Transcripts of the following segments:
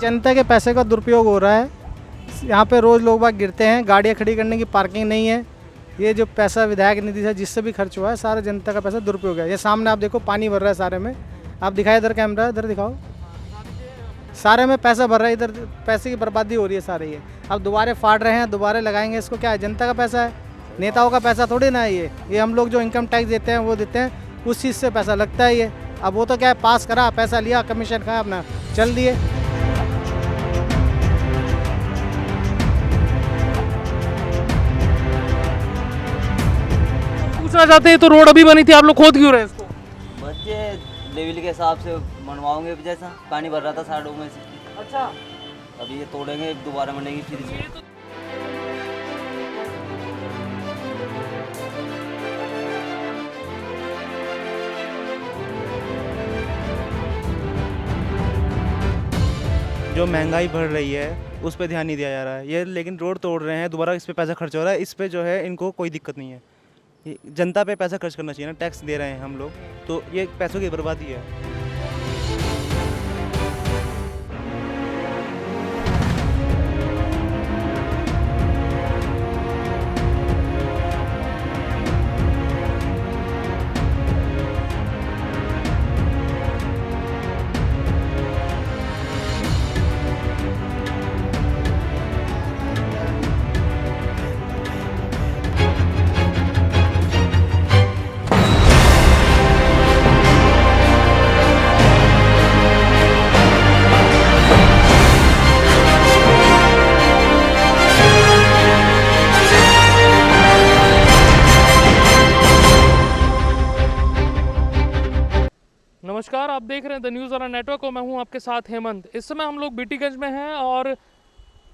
जनता के पैसे का दुरुपयोग हो रहा है। यहाँ पे रोज़ लोग बाग गिरते हैं, गाड़ियाँ खड़ी करने की पार्किंग नहीं है। ये जो पैसा विधायक निधि से जिससे भी खर्च हुआ है सारा जनता का पैसा दुरुपयोग है। ये सामने आप देखो पानी भर रहा है सारे में, आप दिखाए इधर कैमरा, इधर दिखाओ, सारे में पैसा भर रहा है, इधर पैसे की बर्बादी हो रही है सारी। ये अब दोबारे फाड़ रहे हैं, दोबारे लगाएंगे, इसको क्या है, जनता का पैसा है, नेताओं का पैसा थोड़ी ना है ये हम लोग जो इनकम टैक्स देते हैं वो देते हैं, उस चीज़ से पैसा लगता है ये। अब वो तो क्या है, पास करा, पैसा लिया, कमीशन खाया, अपना चल दिए। पूछना चाहते हैं तो रोड अभी बनी थी, आप लोग खोद क्यों रहे हैं इसको? बच्चे लेवल के हिसाब से बनवाओगे, जैसा पानी भर रहा था साइडों में से, अच्छा, अभी ये तोड़ेंगे, दोबारा बनेगी फिर से। जो महंगाई बढ़ रही है उस पर ध्यान नहीं दिया जा रहा है ये, लेकिन रोड तोड़ रहे हैं, दोबारा इस पे पैसा खर्च हो रहा है, इस पे जो है इनको कोई दिक्कत नहीं है। ये जनता पे पैसा खर्च करना चाहिए ना, टैक्स दे रहे हैं हम लोग, तो ये पैसों की बर्बादी है। नमस्कार, आप देख रहे हैं द न्यूज़ और नेटवर्क और मैं हूं आपके साथ हेमंत। इस समय हम लोग बीटीगंज में हैं और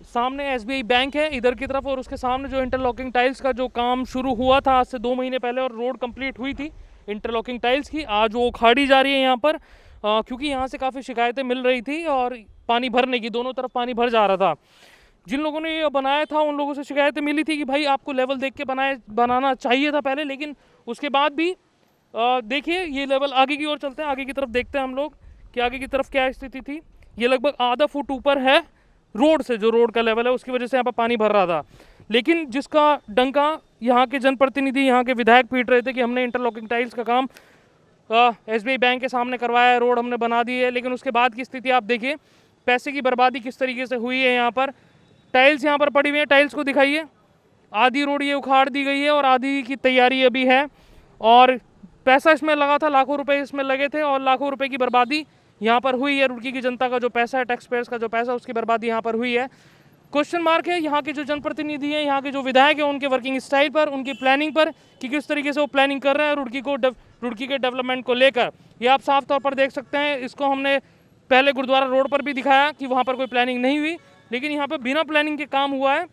सामने एसबीआई बैंक है इधर की तरफ, और उसके सामने जो इंटरलॉकिंग टाइल्स का जो काम शुरू हुआ था आज से 2 महीने पहले और रोड कंप्लीट हुई थी इंटरलॉकिंग टाइल्स की, आज वो उखाड़ी जा रही है यहाँ पर, क्योंकि यहाँ से काफ़ी शिकायतें मिल रही थी और पानी भरने की, दोनों तरफ पानी भर जा रहा था। जिन लोगों ने ये बनाया था उन लोगों से शिकायतें मिली थी कि भाई आपको लेवल देख के बनाना चाहिए था पहले, लेकिन उसके बाद भी देखिए ये लेवल आगे की ओर चलते हैं, आगे की तरफ देखते हैं हम लोग कि आगे की तरफ क्या स्थिति थी। ये लगभग आधा फुट ऊपर है रोड से, जो रोड का लेवल है उसकी वजह से यहाँ पर पानी भर रहा था। लेकिन जिसका डंका यहाँ के जनप्रतिनिधि, यहाँ के विधायक पीट रहे थे कि हमने इंटरलॉकिंग टाइल्स का काम एसबीआई बैंक के सामने करवाया है, रोड हमने बना दी है, लेकिन उसके बाद की स्थिति आप देखिए, पैसे की बर्बादी किस तरीके से हुई है। यहाँ पर टाइल्स यहाँ पर पड़ी हुई है, टाइल्स को दिखाइए, आधी रोड ये उखाड़ दी गई है और आधी की तैयारी अभी है, और पैसा इसमें लगा था, लाखों रुपए इसमें लगे थे और लाखों रुपए की बर्बादी यहाँ पर हुई है। रुड़की की जनता का जो पैसा है, टैक्स पेयर्स का जो पैसा, उसकी बर्बादी यहाँ पर हुई है। क्वेश्चन मार्क है यहाँ के जो जनप्रतिनिधि हैं, यहाँ के जो विधायक हैं, उनके वर्किंग स्टाइल पर, उनकी प्लानिंग पर, कि किस तरीके से वो प्लानिंग कर रहे हैं रुड़की के डेवलपमेंट को लेकर। ये आप साफ तौर पर देख सकते हैं। इसको हमने पहले गुरुद्वारा रोड पर भी दिखाया कि वहाँ पर कोई प्लानिंग नहीं हुई, लेकिन यहाँ पर बिना प्लानिंग के काम हुआ है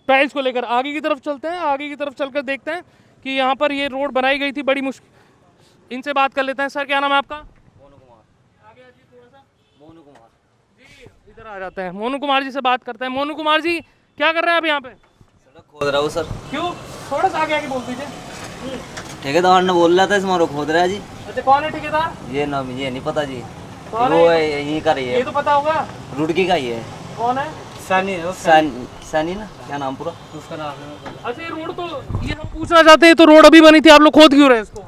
टाइल्स को लेकर। आगे की तरफ चलते हैं, आगे की तरफ चलकर देखते हैं कि यहाँ पर ये रोड बनाई गई थी बड़ी मुश्किल। इनसे बात कर लेते हैं। सर क्या नाम है आपका? मोनू कुमार। आगे आइए थोड़ा सा। मोनू कुमार जी इधर आ जाते हैं, मोनू कुमार जी से बात करते हैं। मोनू कुमार जी क्या कर रहे हैं आप यहाँ पे? सड़क खोद रहा हूँ सर। क्यों? थोड़ा सा आगे बोल दीजिए। ठेकेदार ने बोल रहा था इसमें खोद रहा है जी। अच्छा, कौन है ठेकेदार? ये नाम ये नहीं पता जी, कौन वो है? यहीं का रही ये है, तो पता होगा। रुड़की का ही है। कौन है? सनी ना, क्या नाम पूरा उसका नाम है। अच्छा, ये रोड तो ये हम पूछना चाहते हैं तो रोड अभी बनी थी, आप लोग खोद क्यों रहे हैं इसको?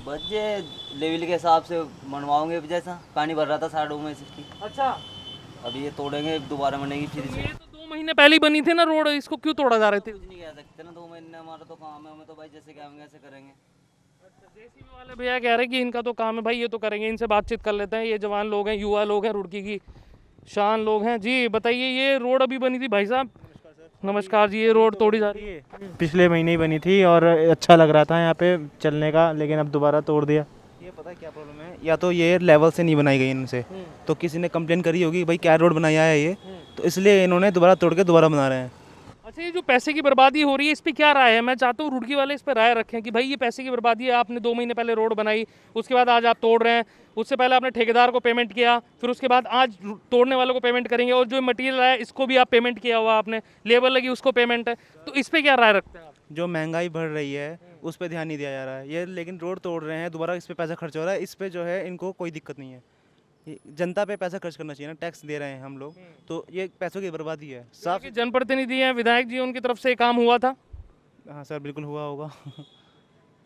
बच्चे लेवल के हिसाब से बनवाओगे, जैसा पानी भर रहा था साइडों में से, अच्छा, अभी ये तोड़ेंगे, दोबारा बनेगी फिर से। ये तो 2 महीने पहले ही बनी थी ना रोड, इसको क्यों तोड़ा जा रहे थे? कुछ नहीं कह सकते ना, 2 महीने हमारा तो काम है, हमें तो भाई जैसे कहेंगे ऐसे करेंगे। जेसीबी वाले भैया कह रहे हैं कि इनका तो काम है भाई, ये तो करेंगे। इनसे बातचीत कर लेते हैं। ये जवान लोग हैं, युवा लोग हैं, रुड़की की शान लोग हैं। जी बताइए, ये रोड अभी बनी थी भाई साहब? नमस्कार जी। ये रोड तोड़ी जा रही है? पिछले महीने ही बनी थी और अच्छा लग रहा था यहाँ पे चलने का, लेकिन अब दोबारा तोड़ दिया। ये पता है क्या प्रॉब्लम है, या तो ये लेवल से नहीं बनाई गई इनसे, तो किसी ने कंप्लेन करी होगी भाई क्या रोड बनाया है ये, तो इसलिए इन्होंने दोबारा तोड़ के दोबारा बना रहे हैं। अच्छा, ये जो पैसे की बर्बादी हो रही है इस पर क्या राय है? मैं चाहता हूँ रुड़की वाले इस पर राय रखें कि भाई ये पैसे की बर्बादी है। आपने 2 महीने पहले रोड बनाई, उसके बाद आज आप तोड़ रहे हैं। उससे पहले आपने ठेकेदार को पेमेंट किया, फिर उसके बाद आज तोड़ने वालों को पेमेंट करेंगे, और जो मटेरियल आया इसको भी आप पेमेंट किया हुआ, आपने लेबर लगी उसको पेमेंट है, तो इस पर क्या राय रखते हैं आप? जो महंगाई बढ़ रही है उस पर ध्यान नहीं दिया जा रहा है ये, लेकिन रोड तोड़ रहे हैं, दोबारा इस पे पैसा खर्च हो रहा है, इस पे जो है इनको कोई दिक्कत नहीं है। ये जनता पे पैसा खर्च करना चाहिए ना, टैक्स दे रहे हैं हम लोग, तो ये पैसों की बर्बादी है साफ। कि जनप्रतिनिधि हैं, विधायक जी, उनकी तरफ से ये काम हुआ था? हाँ सर, बिल्कुल हुआ होगा।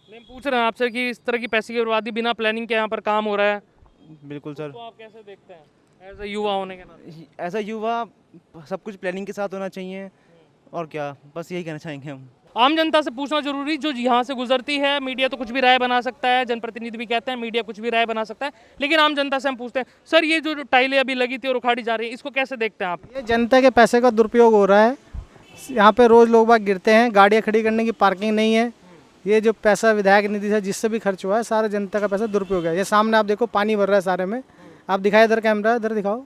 नहीं, पूछ रहे हैं आपसे कि इस तरह की पैसे की बर्बादी बिना प्लानिंग के यहाँ पर काम हो रहा है, बिल्कुल सर। तो आप कैसे देखते हैं एज ए युवा होने के नाते? ऐसा युवा, सब कुछ प्लानिंग के साथ होना चाहिए, और क्या, बस यही कहना चाहेंगे हम। आम जनता से पूछना जरूरी, जो यहाँ से गुजरती है। मीडिया तो कुछ भी राय बना सकता है, जनप्रतिनिधि भी कहते हैं मीडिया कुछ भी राय बना सकता है, लेकिन आम जनता से हम पूछते हैं, सर ये जो टाइलें अभी लगी थी और उखाड़ी जा रही है, इसको कैसे देखते हैं आप? ये जनता के पैसे का दुरुपयोग हो रहा है। यहाँ पे रोज़ लोग बाग गिरते हैं, गाड़ियाँ खड़ी करने की पार्किंग नहीं है। ये जो पैसा विधायक निधि से जिससे भी खर्च हुआ है, सारा जनता का पैसा दुरुपयोग है। ये सामने आप देखो पानी भर रहा है सारे में, आप दिखाए इधर कैमरा, इधर दिखाओ,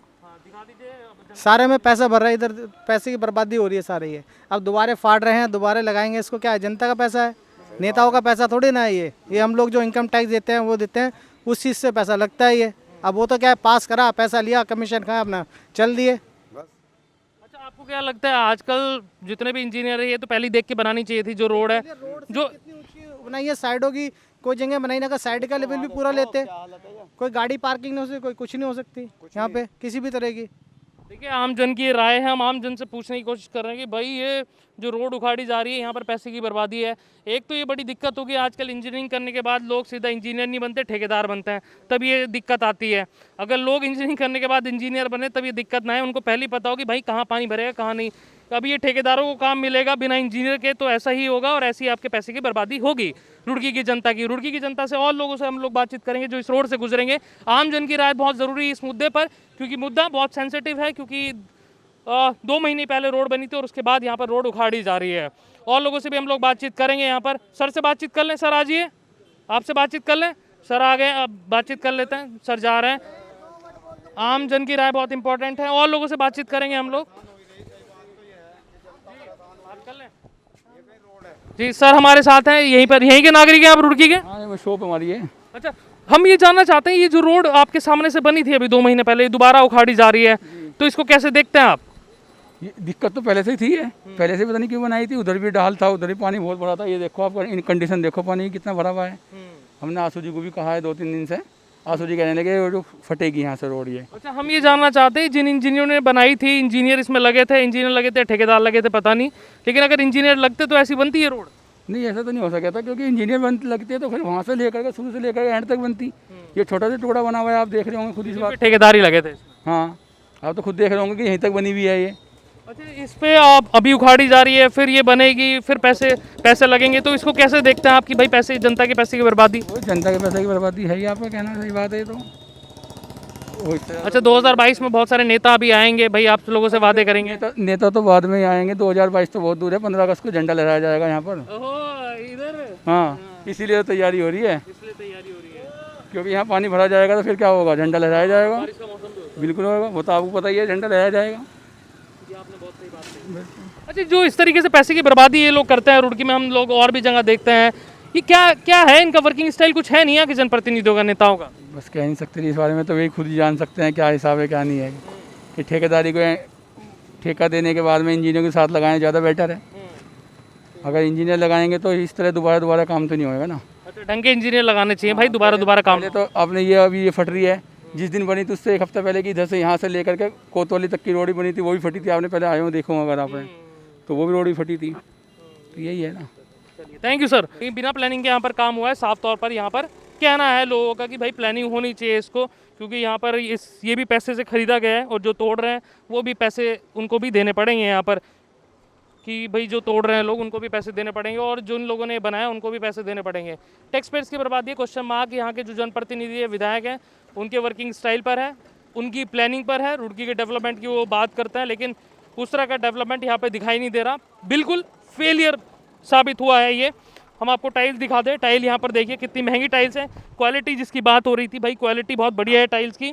सारे में पैसा भर रहा है, इधर पैसे की बर्बादी हो रही है सारी। ये अब दोबारा फाड़ रहे हैं, दोबारा लगाएंगे, इसको क्या है, जनता का पैसा है, नेताओं का पैसा थोड़ी ना है ये हम लोग जो इनकम टैक्स देते हैं वो देते हैं, उस चीज़ से पैसा लगता है ये। अब वो तो क्या है, पास करा, पैसा लिया, कमीशन खाया, अपना चल दिए। अच्छा, आपको क्या लगता है आजकल जितने भी इंजीनियर है, ये तो पहले ही देख के बनानी चाहिए थी जो रोड है, जो कितनी ऊंची बनाई है, साइडों की कोई जगह बनाई ना, का साइड का लेवल भी पूरा लेते, कोई गाड़ी पार्किंग नहीं हो सकती, कोई कुछ नहीं हो सकती यहाँ पे किसी भी तरह की। देखिए, आम जन की राय है, हम आम जन से पूछने की कोशिश कर रहे हैं कि भाई ये जो रोड उखाड़ी जा रही है, यहाँ पर पैसे की बर्बादी है। एक तो ये बड़ी दिक्कत होगी, आजकल इंजीनियरिंग करने के बाद लोग सीधा इंजीनियर नहीं बनते, ठेकेदार बनते हैं, तब ये दिक्कत आती है। अगर लोग इंजीनियरिंग करने के बाद इंजीनियर बने तब ये दिक्कत ना है, उनको पहले ही पता हो कि भाई कहाँ पानी भरेगा कहाँ नहीं। अभी ये ठेकेदारों को काम मिलेगा बिना इंजीनियर के, तो ऐसा ही होगा और ऐसी आपके पैसे की बर्बादी होगी रुड़की की जनता की। रुड़की की जनता से और लोगों से हम लोग बातचीत करेंगे जो इस रोड से गुजरेंगे। आम जन की राय बहुत ज़रूरी है इस मुद्दे पर, क्योंकि मुद्दा बहुत सेंसिटिव है, क्योंकि 2 महीने पहले रोड बनी थी और उसके बाद यहाँ पर रोड उखाड़ी जा रही है। और लोगों से भी हम लोग बातचीत करेंगे। यहाँ पर सर से बातचीत कर लें, सर आ जाइए, आपसे बातचीत कर लें, सर आ गए, अब बातचीत कर लेते हैं, सर जा रहे हैं। आम जन की राय बहुत इंपॉर्टेंट है, और लोगों से बातचीत करेंगे हम लोग। जी सर हमारे साथ हैं, यहीं पर, यहीं के नागरिक हैं आप, रुड़की के? हाँ, वो शॉप हमारी है। अच्छा, हम ये जानना चाहते हैं, ये जो रोड आपके सामने से बनी थी अभी 2 महीने पहले, दोबारा उखाड़ी जा रही है, तो इसको कैसे देखते हैं आप? ये दिक्कत तो पहले से ही थी है, पहले से पता नहीं क्यों बनाई थी। उधर भी डाल था, उधर भी पानी बहुत भरा था। ये देखो आप, इन कंडीशन देखो पानी कितना भरा हुआ है। हमने आसू जी को भी कहा है 2-3 दिन से, आसू जी कहने लगे वो जो फटेगी यहाँ से रोड ये। अच्छा, हम ये जानना चाहते हैं, जिन इंजीनियरों ने बनाई थी, इंजीनियर इसमें लगे थे, इंजीनियर लगे थे, ठेकेदार लगे थे, पता नहीं, लेकिन अगर इंजीनियर लगते तो ऐसी बनती है रोड? नहीं, ऐसा तो नहीं हो सका था, क्योंकि इंजीनियर लगते तो फिर वहाँ से लेकर के शुरू से लेकर एंड तक बनती। ये छोटा सा टुकड़ा बना हुआ है, आप देख रहे होंगे खुद इस बात। ठेकेदार ही लगे थे? हाँ, आप तो खुद देख रहे होंगे कि यहीं तक बनी हुई है ये। अच्छा, इस पे आप अभी उखाड़ी जा रही है, फिर ये बनेगी, फिर पैसे लगेंगे, तो इसको कैसे देखते हैं आप कि भाई पैसे, जनता के पैसे की बर्बादी? वो जनता के पैसे की बर्बादी है ही, आपका कहना सही बात है। तो अच्छा, 2022 में बहुत सारे नेता अभी आएंगे, भाई आप लोगों से वादे करेंगे? नेता तो बाद में ही आएंगे, 2022 तो बहुत दूर है। 15 अगस्त को झंडा लहराया जाएगा यहाँ पर। इधर? हाँ, इसीलिए तो तैयारी हो रही है, इसलिए तैयारी हो रही है, क्योंकि यहाँ पानी भरा जाएगा तो फिर क्या होगा, झंडा लहराया जाएगा। बारिश का मौसम भी बिल्कुल होगा, वो तो आपको पता ही है, झंडा लहराया जाएगा। आपने बहुत सही बात कही। अच्छा, जो इस तरीके से पैसे की बर्बादी ये लोग करते हैं रुड़की में, हम लोग और भी जगह देखते हैं, ये क्या है इनका वर्किंग स्टाइल? कुछ है नहीं यहाँ के जनप्रतिनिधियों का, नेताओं का? बस कह नहीं सकते इस बारे में, तो वही खुद ही जान सकते हैं क्या हिसाब है क्या नहीं है। कि ठेकेदारी को ठेका देने के बाद में इंजीनियर के साथ लगाएं, ज़्यादा बेटर है। अगर इंजीनियर लगाएंगे तो इस तरह दोबारा काम तो नहीं होगा ना। अच्छा, ढंग के इंजीनियर लगाने चाहिए भाई, दोबारा काम। पहले तो आपने ये अभी ये फट रही है, जिस दिन बनी थी उससे 1 हफ्ता पहले की इधर से यहाँ से लेकर के कोतवाली तक की रोड ही बनी थी, वो भी फटी थी। आपने पहले आए हो देखो अगर आपने, तो वो भी रोड ही फटी थी। तो यही है ना। चलिए, थैंक यू सर। बिना प्लानिंग के यहाँ पर काम हुआ है, साफ तौर पर यहाँ पर कहना है लोगों का कि भाई प्लानिंग होनी चाहिए इसको, क्योंकि यहाँ पर ये भी पैसे से खरीदा गया है, और जो तोड़ रहे हैं वो भी पैसे उनको भी देने पड़ेंगे यहाँ पर, कि भाई जो तोड़ रहे हैं लोग उनको भी पैसे देने पड़ेंगे, और जिन लोगों ने बनाया उनको भी पैसे देने पड़ेंगे। टैक्स पेयर्स की बर्बादी, क्वेश्चन मार्क यहाँ के जो जनप्रतिनिधि है, विधायक हैं, उनके वर्किंग स्टाइल पर है, उनकी प्लानिंग पर है। रुड़की के डेवलपमेंट की वो बात करते हैं, लेकिन उस तरह का डेवलपमेंट यहाँ पर दिखाई नहीं दे रहा। बिल्कुल फेलियर साबित हुआ है ये। हम आपको टाइल्स दिखा दें, टाइल यहाँ पर देखिए कितनी महंगी टाइल्स है। क्वालिटी जिसकी बात हो रही थी, भाई क्वालिटी बहुत बढ़िया है, टाइल्स की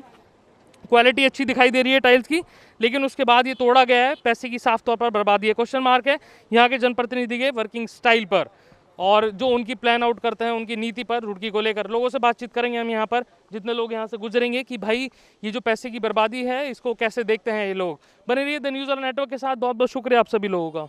क्वालिटी अच्छी दिखाई दे रही है टाइल्स की, लेकिन उसके बाद ये तोड़ा गया है। पैसे की साफ तौर पर बर्बादी है। क्वेश्चन मार्क है यहाँ के जनप्रतिनिधि के वर्किंग स्टाइल पर, और जो उनकी प्लान आउट करते हैं उनकी नीति पर रुड़की को लेकर। लोगों से बातचीत करेंगे हम यहाँ पर, जितने लोग यहाँ से गुजरेंगे, कि भाई ये जो पैसे की बर्बादी है इसको कैसे देखते हैं ये लोग। बने रहिए द न्यूज़ वाला नेटवर्क के साथ। बहुत बहुत शुक्रिया आप सभी लोगों का।